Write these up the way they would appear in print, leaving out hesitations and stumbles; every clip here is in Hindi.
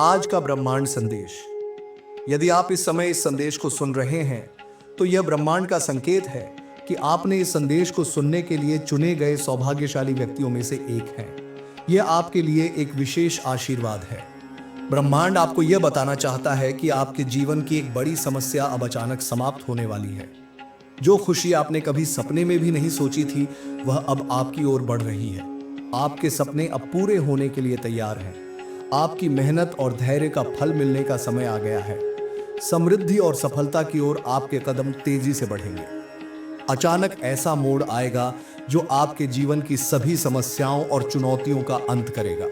आज का ब्रह्मांड संदेश। यदि आप इस समय इस संदेश को सुन रहे हैं तो यह ब्रह्मांड का संकेत है कि आपने इस संदेश को सुनने के लिए चुने गए सौभाग्यशाली व्यक्तियों में से एक हैं। यह आपके लिए एक विशेष आशीर्वाद है। ब्रह्मांड आपको यह बताना चाहता है कि आपके जीवन की एक बड़ी समस्या अब अचानक समाप्त होने वाली है। जो खुशी आपने कभी सपने में भी नहीं सोची थी, वह अब आपकी ओर बढ़ रही है। आपके सपने अब पूरे होने के लिए तैयार हैं। आपकी मेहनत और धैर्य का फल मिलने का समय आ गया है। समृद्धि और सफलता की ओर आपके कदम तेजी से बढ़ेंगे। अचानक ऐसा मोड़ आएगा जो आपके जीवन की सभी समस्याओं और चुनौतियों का अंत करेगा।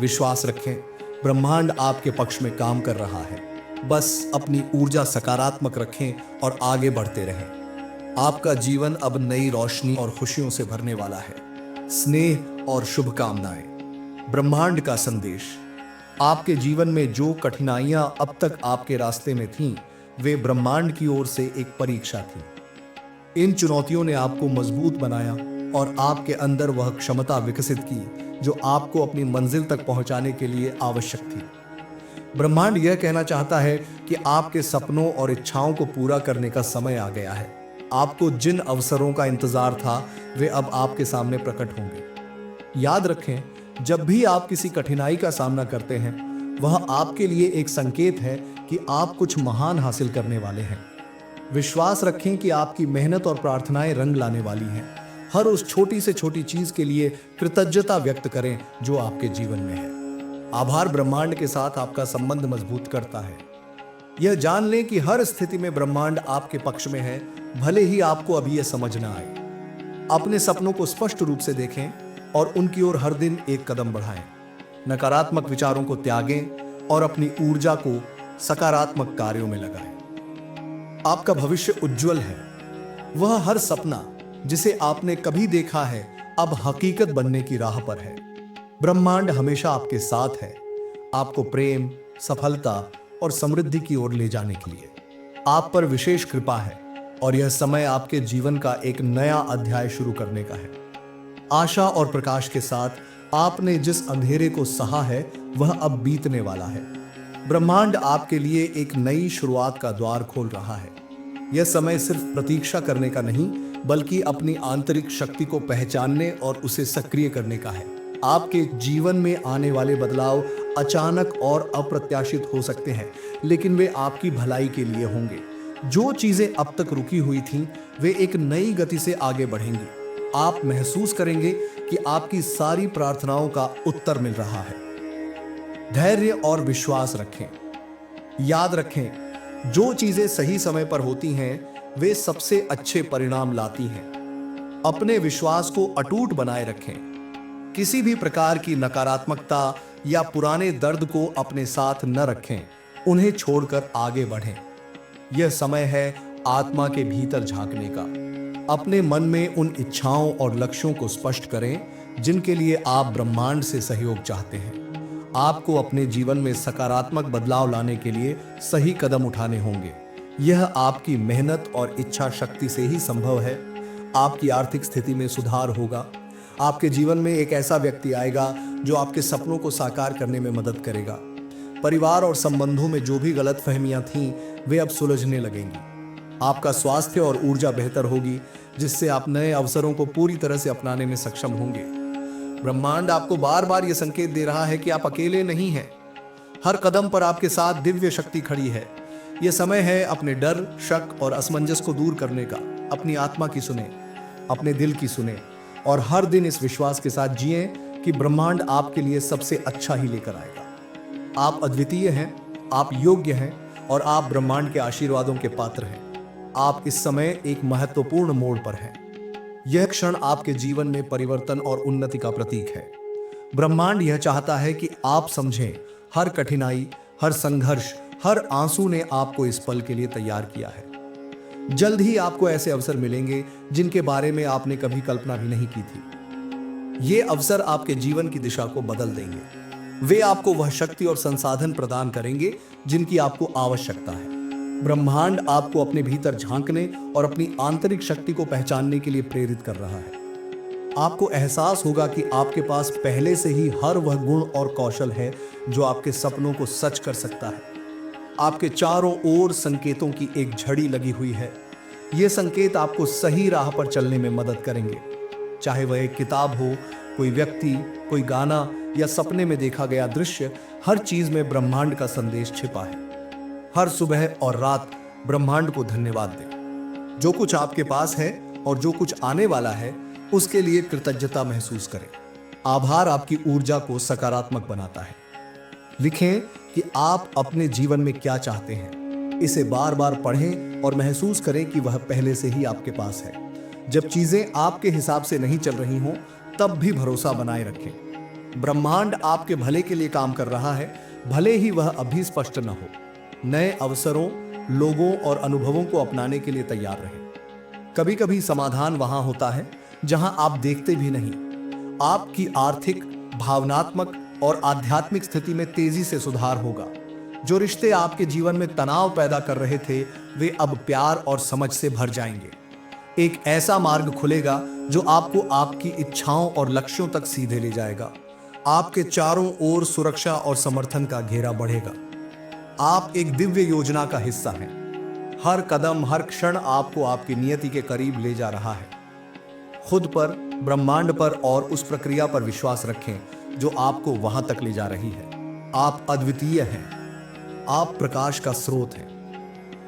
विश्वास रखें, ब्रह्मांड आपके पक्ष में काम कर रहा है। बस अपनी ऊर्जा सकारात्मक रखें और आगे बढ़ते रहें। आपका जीवन अब नई रोशनी और खुशियों से भरने वाला है। स्नेह और शुभकामनाएं। ब्रह्मांड का संदेश। आपके जीवन में जो कठिनाइयां अब तक आपके रास्ते में थीं, वे ब्रह्मांड की ओर से एक परीक्षा थी। इन चुनौतियों ने आपको मजबूत बनाया और आपके अंदर वह क्षमता विकसित की जो आपको अपनी मंजिल तक पहुंचाने के लिए आवश्यक थी। ब्रह्मांड यह कहना चाहता है कि आपके सपनों और इच्छाओं को पूरा करने का समय आ गया है। आपको जिन अवसरों का इंतजार था, वे अब आपके सामने प्रकट होंगे। याद रखें, जब भी आप किसी कठिनाई का सामना करते हैं, वह आपके लिए एक संकेत है कि आप कुछ महान हासिल करने वाले हैं। विश्वास रखें कि आपकी मेहनत और प्रार्थनाएं रंग लाने वाली हैं। हर उस छोटी से छोटी चीज के लिए कृतज्ञता व्यक्त करें जो आपके जीवन में है। आभार ब्रह्मांड के साथ आपका संबंध मजबूत करता है। यह जान लें कि हर स्थिति में ब्रह्मांड आपके पक्ष में है, भले ही आपको अभी यह समझ ना आए। अपने सपनों को स्पष्ट रूप से देखें और उनकी ओर हर दिन एक कदम बढ़ाएं। नकारात्मक विचारों को त्यागें और अपनी ऊर्जा को सकारात्मक कार्यों में लगाएं। आपका भविष्य उज्जवल है। वह हर सपना जिसे आपने कभी देखा है, अब हकीकत बनने की राह पर है। ब्रह्मांड हमेशा आपके साथ है, आपको प्रेम, सफलता और समृद्धि की ओर ले जाने के लिए। आप पर विशेष कृपा है और यह समय आपके जीवन का एक नया अध्याय शुरू करने का है। आशा और प्रकाश के साथ आपने जिस अंधेरे को सहा है, वह अब बीतने वाला है। ब्रह्मांड आपके लिए एक नई शुरुआत का द्वार खोल रहा है। यह समय सिर्फ प्रतीक्षा करने का नहीं, बल्कि अपनी आंतरिक शक्ति को पहचानने और उसे सक्रिय करने का है। आपके जीवन में आने वाले बदलाव अचानक और अप्रत्याशित हो सकते हैं, लेकिन वे आपकी भलाई के लिए होंगे। जो चीजें अब तक रुकी हुई थीं, वे एक नई गति से आगे बढ़ेंगी। आप महसूस करेंगे कि आपकी सारी प्रार्थनाओं का उत्तर मिल रहा है। धैर्य और विश्वास रखें। याद रखें, जो चीजें सही समय पर होती हैं, वे सबसे अच्छे परिणाम लाती हैं। अपने विश्वास को अटूट बनाए रखें। किसी भी प्रकार की नकारात्मकता या पुराने दर्द को अपने साथ न रखें, उन्हें छोड़कर आगे बढ़ें। यह समय है आत्मा के भीतर झांकने का। अपने मन में उन इच्छाओं और लक्ष्यों को स्पष्ट करें जिनके लिए आप ब्रह्मांड से सहयोग चाहते हैं। आपको अपने जीवन में सकारात्मक बदलाव लाने के लिए सही कदम उठाने होंगे। यह आपकी मेहनत और इच्छा शक्ति से ही संभव है। आपकी आर्थिक स्थिति में सुधार होगा। आपके जीवन में एक ऐसा व्यक्ति आएगा जो आपके सपनों को साकार करने में मदद करेगा। परिवार और संबंधों में जो भी गलतफहमियां थीं, वे अब सुलझने लगेंगी। आपका स्वास्थ्य और ऊर्जा बेहतर होगी, जिससे आप नए अवसरों को पूरी तरह से अपनाने में सक्षम होंगे। ब्रह्मांड आपको बार बार यह संकेत दे रहा है कि आप अकेले नहीं हैं। हर कदम पर आपके साथ दिव्य शक्ति खड़ी है। यह समय है अपने डर, शक और असमंजस को दूर करने का। अपनी आत्मा की सुने, अपने दिल की सुने और हर दिन इस विश्वास के साथ जिएं कि ब्रह्मांड आपके लिए सबसे अच्छा ही लेकर आएगा। आप अद्वितीय हैं, आप योग्य हैं और आप ब्रह्मांड के आशीर्वादों के पात्र हैं। आप इस समय एक महत्वपूर्ण मोड़ पर हैं। यह क्षण आपके जीवन में परिवर्तन और उन्नति का प्रतीक है। ब्रह्मांड यह चाहता है कि आप समझें, हर कठिनाई, हर संघर्ष, हर आंसू ने आपको इस पल के लिए तैयार किया है। जल्द ही आपको ऐसे अवसर मिलेंगे जिनके बारे में आपने कभी कल्पना भी नहीं की थी। ये अवसर आपके जीवन की दिशा को बदल देंगे। वे आपको वह शक्ति और संसाधन प्रदान करेंगे जिनकी आपको आवश्यकता है। ब्रह्मांड आपको अपने भीतर झांकने और अपनी आंतरिक शक्ति को पहचानने के लिए प्रेरित कर रहा है। आपको एहसास होगा कि आपके पास पहले से ही हर वह गुण और कौशल है जो आपके सपनों को सच कर सकता है। आपके चारों ओर संकेतों की एक झड़ी लगी हुई है। ये संकेत आपको सही राह पर चलने में मदद करेंगे। चाहे वह एक किताब हो, कोई व्यक्ति, कोई गाना या सपने में देखा गया दृश्य, हर चीज में ब्रह्मांड का संदेश छिपा है। हर सुबह और रात ब्रह्मांड को धन्यवाद दें। जो कुछ आपके पास है और जो कुछ आने वाला है, उसके लिए कृतज्ञता महसूस करें। आभार आपकी ऊर्जा को सकारात्मक बनाता है। लिखें कि आप अपने जीवन में क्या चाहते हैं। इसे बार बार पढ़ें और महसूस करें कि वह पहले से ही आपके पास है। जब चीजें आपके हिसाब से नहीं चल रही हों, तब भी भरोसा बनाए रखें। ब्रह्मांड आपके भले के लिए काम कर रहा है, भले ही वह अभी स्पष्ट न हो। नए अवसरों, लोगों और अनुभवों को अपनाने के लिए तैयार रहें। कभी कभी समाधान वहां होता है जहां आप देखते भी नहीं। आपकी आर्थिक, भावनात्मक और आध्यात्मिक स्थिति में तेजी से सुधार होगा। जो रिश्ते आपके जीवन में तनाव पैदा कर रहे थे, वे अब प्यार और समझ से भर जाएंगे। एक ऐसा मार्ग खुलेगा जो आपको आपकी इच्छाओं और लक्ष्यों तक सीधे ले जाएगा। आपके चारों ओर सुरक्षा और समर्थन का घेरा बढ़ेगा। आप एक दिव्य योजना का हिस्सा हैं। हर कदम, हर क्षण आपको आपकी नियति के करीब ले जा रहा है। खुद पर, ब्रह्मांड पर और उस प्रक्रिया पर विश्वास रखें जो आपको वहां तक ले जा रही है। आप अद्वितीय हैं। आप प्रकाश का स्रोत हैं।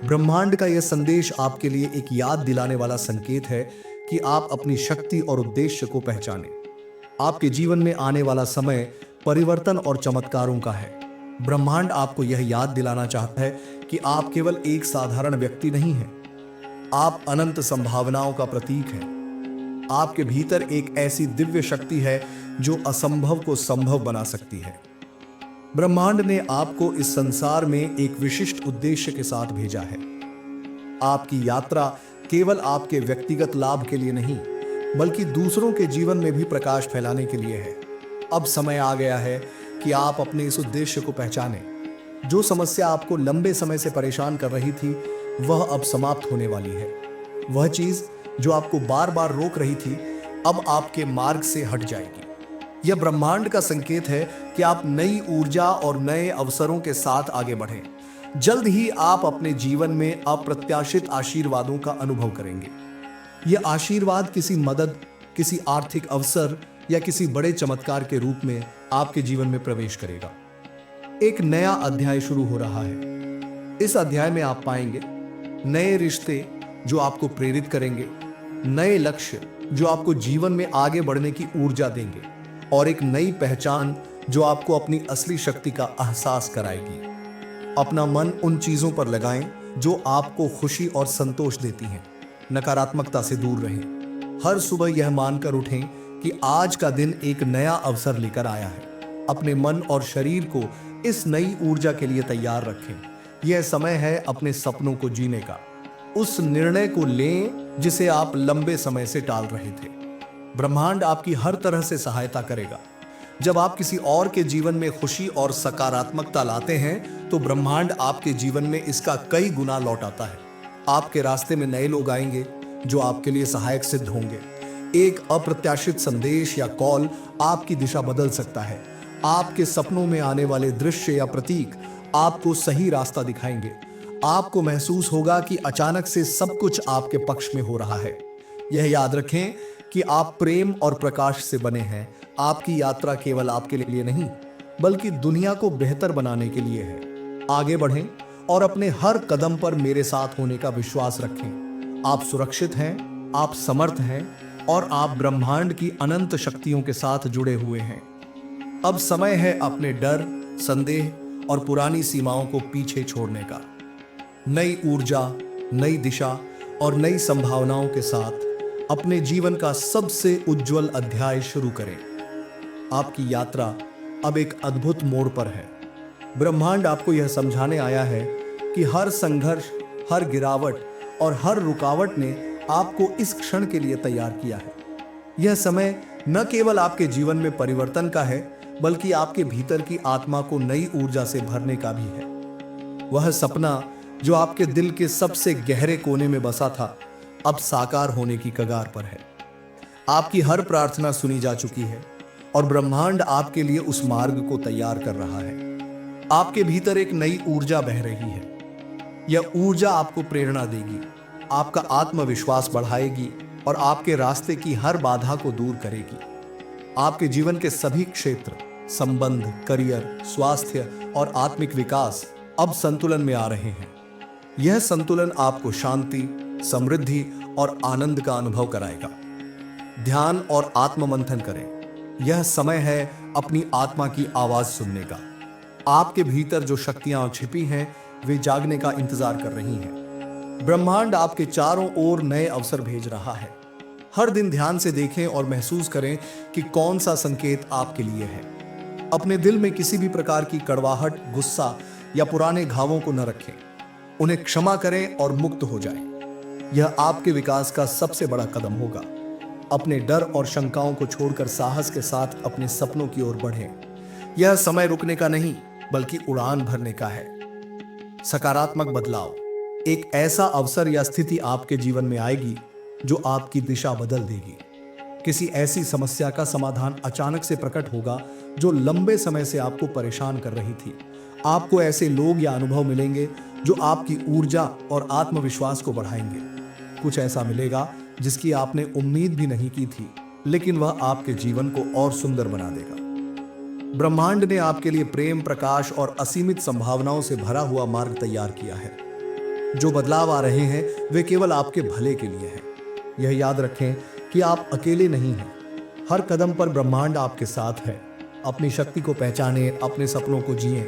ब्रह्मांड का यह संदेश आपके लिए एक याद दिलाने वाला संकेत है कि आप अपनी शक्ति और उद्देश्य को पहचानें। आपके जीवन में आने वाला समय परिवर्तन और चमत्कारों का है। ब्रह्मांड आपको यह याद दिलाना चाहता है कि आप केवल एक साधारण व्यक्ति नहीं हैं। आप अनंत संभावनाओं का प्रतीक हैं। आपके भीतर एक ऐसी दिव्य शक्ति है जो असंभव को संभव बना सकती है। ब्रह्मांड ने आपको इस संसार में एक विशिष्ट उद्देश्य के साथ भेजा है। आपकी यात्रा केवल आपके व्यक्तिगत लाभ के लिए नहीं, बल्कि दूसरों के जीवन में भी प्रकाश फैलाने के लिए है। अब समय आ गया है कि आप अपने इस उद्देश्य को पहचानें। जो समस्या आपको लंबे समय से परेशान कर रही थी, वह अब समाप्त होने वाली है। वह चीज जो आपको बार बार रोक रही थी, अब आपके मार्ग से हट जाएगी। यह ब्रह्मांड का संकेत है कि आप नई ऊर्जा और नए अवसरों के साथ आगे बढ़ें। जल्द ही आप अपने जीवन में अप्रत्याशित आशीर्वादों का अनुभव करेंगे। यह आशीर्वाद किसी मदद, किसी आर्थिक अवसर या किसी बड़े चमत्कार के रूप में आपके जीवन में प्रवेश करेगा। एक नया अध्याय शुरू हो रहा है। इस अध्याय में आप पाएंगे नए रिश्ते जो आपको प्रेरित करेंगे, नए लक्ष्य जो आपको जीवन में आगे बढ़ने की ऊर्जा देंगे, और एक नई पहचान जो आपको अपनी असली शक्ति का एहसास कराएगी। अपना मन उन चीजों पर लगाएं जो आपको खुशी और संतोष देती हैं। नकारात्मकता से दूर रहें। हर सुबह यह मानकर उठें कि आज का दिन एक नया अवसर लेकर आया है। अपने मन और शरीर को इस नई ऊर्जा के लिए तैयार रखें। यह समय है अपने सपनों को जीने का। उस निर्णय को लें जिसे आप लंबे समय से टाल रहे थे। ब्रह्मांड आपकी हर तरह से सहायता करेगा। जब आप किसी और के जीवन में खुशी और सकारात्मकता लाते हैं, तो ब्रह्मांड आपके जीवन में इसका कई गुना लौट आता है। आपके रास्ते में नए लोग आएंगे जो आपके लिए सहायक सिद्ध होंगे। एक अप्रत्याशित संदेश या कॉल आपकी दिशा बदल सकता है। आपके सपनों में आने वाले दृश्य या प्रतीक आपको सही रास्ता दिखाएंगे। आपको महसूस होगा कि अचानक से सब कुछ आपके पक्ष में हो रहा है। यह याद रखें कि आप प्रेम और प्रकाश से बने हैं। आपकी यात्रा केवल आपके लिए नहीं, बल्कि दुनिया को बेहतर बनाने के लिए है। आगे बढ़ें और अपने हर कदम पर मेरे साथ होने का विश्वास रखें। आप सुरक्षित हैं, आप समर्थ हैं और आप ब्रह्मांड की अनंत शक्तियों के साथ जुड़े हुए हैं। अब समय है अपने डर, संदेह और पुरानी सीमाओं को पीछे छोड़ने का। नई ऊर्जा, नई दिशा और नई संभावनाओं के साथ अपने जीवन का सबसे उज्जवल अध्याय शुरू करें। आपकी यात्रा अब एक अद्भुत मोड़ पर है। ब्रह्मांड आपको यह समझाने आया है कि हर संघर्ष, हर गिरावट और हर रुकावट ने आपको इस क्षण के लिए तैयार किया है। यह समय न केवल आपके जीवन में परिवर्तन का है, बल्कि आपके भीतर की आत्मा को नई ऊर्जा से भरने का भी है। वह सपना जो आपके दिल के सबसे गहरे कोने में बसा था, अब साकार होने की कगार पर है। आपकी हर प्रार्थना सुनी जा चुकी है और ब्रह्मांड आपके लिए उस मार्ग को तैयार कर रहा है। आपके भीतर एक नई ऊर्जा बह रही है। यह ऊर्जा आपको प्रेरणा देगी, आपका आत्मविश्वास बढ़ाएगी और आपके रास्ते की हर बाधा को दूर करेगी। आपके जीवन के सभी क्षेत्र, संबंध, करियर, स्वास्थ्य और आत्मिक विकास अब संतुलन में आ रहे हैं। यह संतुलन आपको शांति, समृद्धि और आनंद का अनुभव कराएगा। ध्यान और आत्म मंथन करें। यह समय है अपनी आत्मा की आवाज सुनने का। आपके भीतर जो शक्तियां छिपी हैं वे जागने का इंतजार कर रही हैं। ब्रह्मांड आपके चारों ओर नए अवसर भेज रहा है। हर दिन ध्यान से देखें और महसूस करें कि कौन सा संकेत आपके लिए है। अपने दिल में किसी भी प्रकार की कड़वाहट, गुस्सा या पुराने घावों को न रखें। उन्हें क्षमा करें और मुक्त हो जाएं। यह आपके विकास का सबसे बड़ा कदम होगा। अपने डर और शंकाओं को छोड़कर साहस के साथ अपने सपनों की ओर बढ़ें। यह समय रुकने का नहीं, बल्कि उड़ान भरने का है। सकारात्मक बदलाव। एक ऐसा अवसर या स्थिति आपके जीवन में आएगी जो आपकी दिशा बदल देगी। किसी ऐसी समस्या का समाधान अचानक से प्रकट होगा जो लंबे समय से आपको परेशान कर रही थी। आपको ऐसे लोग या अनुभव मिलेंगे जो आपकी ऊर्जा और आत्मविश्वास को बढ़ाएंगे। कुछ ऐसा मिलेगा जिसकी आपने उम्मीद भी नहीं की थी, लेकिन वह आपके जीवन को और सुंदर बना देगा। ब्रह्मांड ने आपके लिए प्रेम, प्रकाश और असीमित संभावनाओं से भरा हुआ मार्ग तैयार किया है। जो बदलाव आ रहे हैं वे केवल आपके भले के लिए हैं। यह याद रखें कि आप अकेले नहीं हैं। हर कदम पर ब्रह्मांड आपके साथ है। अपनी शक्ति को पहचानें, अपने सपनों को जिएं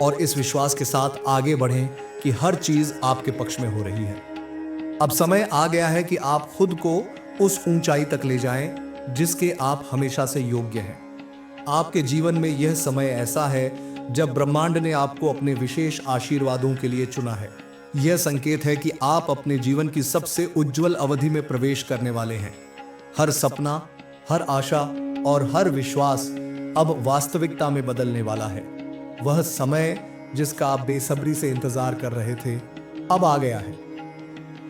और इस विश्वास के साथ आगे बढ़ें कि हर चीज आपके पक्ष में हो रही है। अब समय आ गया है कि आप खुद को उस ऊंचाई तक ले जाएं जिसके आप हमेशा से योग्य हैं। आपके जीवन में यह समय ऐसा है जब ब्रह्मांड ने आपको अपने विशेष आशीर्वादों के लिए चुना है। यह संकेत है कि आप अपने जीवन की सबसे उज्जवल अवधि में प्रवेश करने वाले हैं। हर सपना, हर आशा और हर विश्वास अब वास्तविकता में बदलने वाला है। वह समय जिसका आप बेसब्री से इंतजार कर रहे थे, अब आ गया है।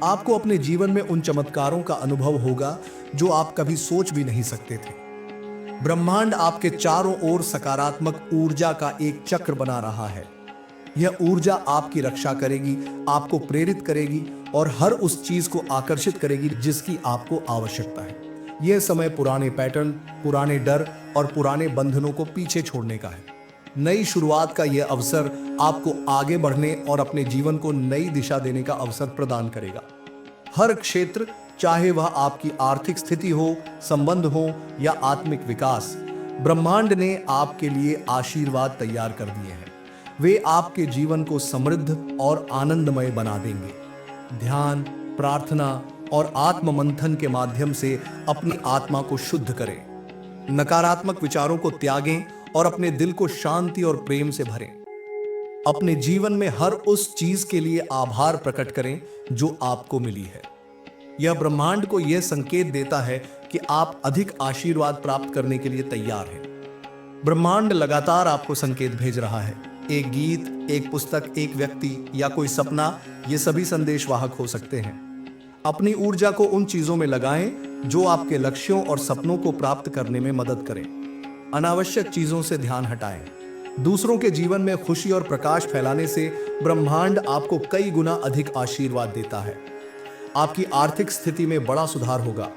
आपको अपने जीवन में उन चमत्कारों का अनुभव होगा जो आप कभी सोच भी नहीं सकते थे। ब्रह्मांड आपके चारों ओर सकारात्मक ऊर्जा का एक चक्र बना रहा है। यह ऊर्जा आपकी रक्षा करेगी, आपको प्रेरित करेगी और हर उस चीज को आकर्षित करेगी जिसकी आपको आवश्यकता है। यह समय पुराने पैटर्न, पुराने डर और पुराने बंधनों को पीछे छोड़ने का है। नई शुरुआत का यह अवसर आपको आगे बढ़ने और अपने जीवन को नई दिशा देने का अवसर प्रदान करेगा। हर क्षेत्र, चाहे वह आपकी आर्थिक स्थिति हो, संबंध हो या आत्मिक विकास, ब्रह्मांड ने आपके लिए आशीर्वाद तैयार कर दिए हैं। वे आपके जीवन को समृद्ध और आनंदमय बना देंगे। ध्यान, प्रार्थना और आत्म मंथन के माध्यम से अपनी आत्मा को शुद्ध करें। नकारात्मक विचारों को त्यागें और अपने दिल को शांति और प्रेम से भरें। अपने जीवन में हर उस चीज के लिए आभार प्रकट करें जो आपको मिली है। यह ब्रह्मांड को यह संकेत देता है कि आप अधिक आशीर्वाद प्राप्त करने के लिए तैयार हैं। ब्रह्मांड लगातार आपको संकेत भेज रहा है। एक गीत, एक पुस्तक, एक व्यक्ति या कोई सपना, ये सभी संदेशवाहक हो सकते हैं। अपनी ऊर्जा को उन चीजों में लगाएं जो आपके लक्ष्यों और सपनों को प्राप्त करने में मदद करें। अनावश्यक चीजों से ध्यान हटाएं। दूसरों के जीवन में खुशी और प्रकाश फैलाने से ब्रह्मांड आपको कई गुना अधिक आशीर्वाद देता है। आपकी आर्थिक स्थिति में बड़ा सुधार होगा।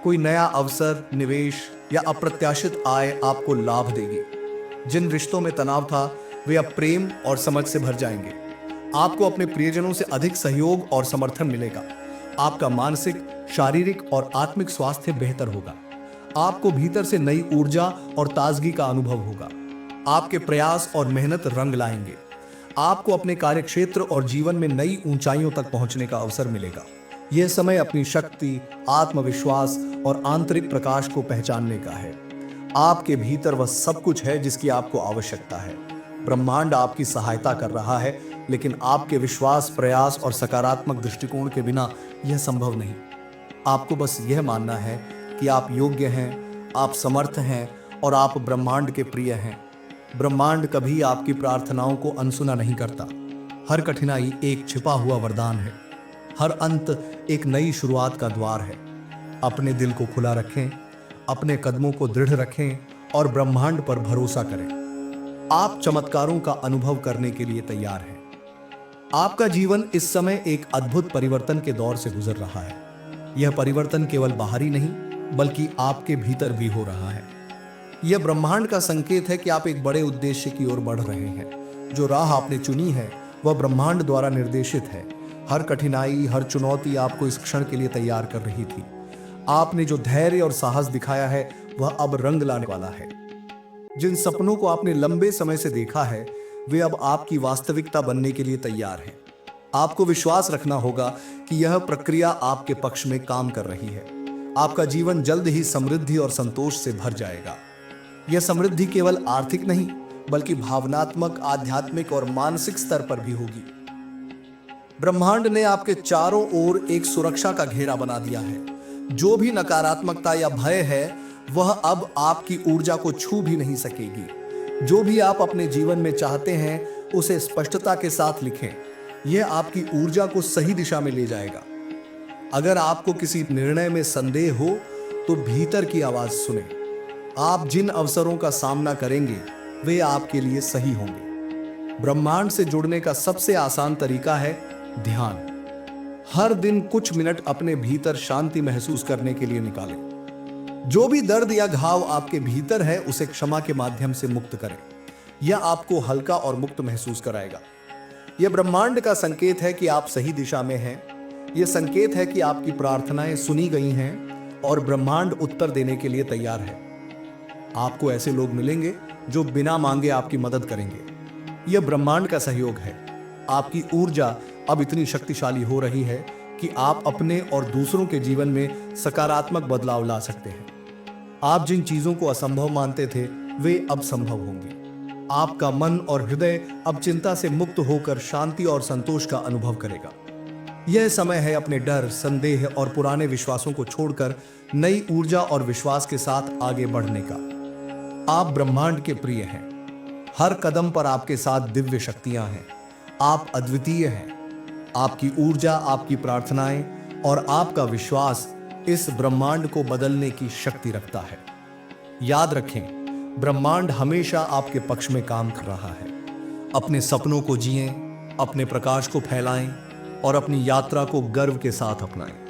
कोई नया अवसर, निवेश या अप्रत्याशित आय आपको लाभ देगी। जिन रिश्तों में तनाव था वे अब प्रेम और समझ से भर जाएंगे। आपको अपने प्रियजनों से अधिक सहयोग और समर्थन मिलेगा। आपका मानसिक, शारीरिक और आत्मिक स्वास्थ्य बेहतर होगा। आपको भीतर से नई ऊर्जा और ताजगी का अनुभव होगा। आपके प्रयास और मेहनत रंग लाएंगे। आपको अपने कार्यक्षेत्र और जीवन में नई ऊंचाइयों तक पहुंचने का अवसर मिलेगा। यह समय अपनी शक्ति, आत्मविश्वास और आंतरिक प्रकाश को पहचानने का है। आपके भीतर वह सब कुछ है जिसकी आपको आवश्यकता है। ब्रह्मांड आपकी सहायता कर रहा है, लेकिन आपके विश्वास, प्रयास और सकारात्मक दृष्टिकोण के बिना यह संभव नहीं। आपको बस यह मानना है कि आप योग्य हैं, आप समर्थ हैं और आप ब्रह्मांड के प्रिय हैं। ब्रह्मांड कभी आपकी प्रार्थनाओं को अनसुना नहीं करता। हर कठिनाई एक छिपा हुआ वरदान है। हर अंत एक नई शुरुआत का द्वार है। अपने दिल को खुला रखें, अपने कदमों को दृढ़ रखें और ब्रह्मांड पर भरोसा करें। आप चमत्कारों का अनुभव करने के लिए तैयार हैं। आपका जीवन इस समय एक अद्भुत परिवर्तन के दौर से गुजर रहा है। यह परिवर्तन केवल बाहरी नहीं, बल्कि आपके भीतर भी हो रहा है। यह ब्रह्मांड का संकेत है कि आप एक बड़े उद्देश्य की ओर बढ़ रहे हैं। जो राह आपने चुनी है वह ब्रह्मांड द्वारा निर्देशित है। हर कठिनाई, हर चुनौती आपको इस क्षण के लिए तैयार कर रही थी। आपने जो धैर्य और साहस दिखाया है वह अब रंग लाने वाला है। जिन सपनों को आपने लंबे समय से देखा है वे अब आपकी वास्तविकता बनने के लिए तैयार हैं। आपको विश्वास रखना होगा कि यह प्रक्रिया आपके पक्ष में काम कर रही है। आपका जीवन जल्द ही समृद्धि और संतोष से भर जाएगा। यह समृद्धि केवल आर्थिक नहीं, बल्कि भावनात्मक, आध्यात्मिक और मानसिक स्तर पर भी होगी। ब्रह्मांड ने आपके चारों ओर एक सुरक्षा का घेरा बना दिया है। जो भी नकारात्मकता या भय है वह अब आपकी ऊर्जा को छू भी नहीं सकेगी। जो भी आप अपने जीवन में चाहते हैं उसे स्पष्टता के साथ लिखें। यह आपकी ऊर्जा को सही दिशा में ले जाएगा। अगर आपको किसी निर्णय में संदेह हो तो भीतर की आवाज सुने। आप जिन अवसरों का सामना करेंगे वे आपके लिए सही होंगे। ब्रह्मांड से जुड़ने का सबसे आसान तरीका है ध्यान। हर दिन कुछ मिनट अपने भीतर शांति महसूस करने के लिए निकालें। जो भी दर्द या घाव आपके भीतर है उसे क्षमा के माध्यम से मुक्त करें। यह आपको हल्का और मुक्त महसूस कराएगा। यह ब्रह्मांड का संकेत है कि आप सही दिशा में हैं। यह संकेत है कि आपकी प्रार्थनाएं सुनी गई हैं और ब्रह्मांड उत्तर देने के लिए तैयार है। आपको ऐसे लोग मिलेंगे जो बिना मांगे आपकी मदद करेंगे। यह ब्रह्मांड का सहयोग है। आपकी ऊर्जा अब इतनी शक्तिशाली हो रही है कि आप अपने और दूसरों के जीवन में सकारात्मक बदलाव ला सकते हैं। आप जिन चीजों को असंभव मानते थे वे अब संभव होंगी। आपका मन और हृदय अब चिंता से मुक्त होकर शांति और संतोष का अनुभव करेगा। यह समय है अपने डर, संदेह और पुराने विश्वासों को छोड़कर नई ऊर्जा और विश्वास के साथ आगे बढ़ने का। आप ब्रह्मांड के प्रिय हैं। हर कदम पर आपके साथ दिव्य शक्तियां हैं। आप अद्वितीय हैं। आपकी ऊर्जा, आपकी प्रार्थनाएं और आपका विश्वास इस ब्रह्मांड को बदलने की शक्ति रखता है। याद रखें, ब्रह्मांड हमेशा आपके पक्ष में काम कर रहा है। अपने सपनों को जिएं, अपने प्रकाश को फैलाएं और अपनी यात्रा को गर्व के साथ अपनाएं।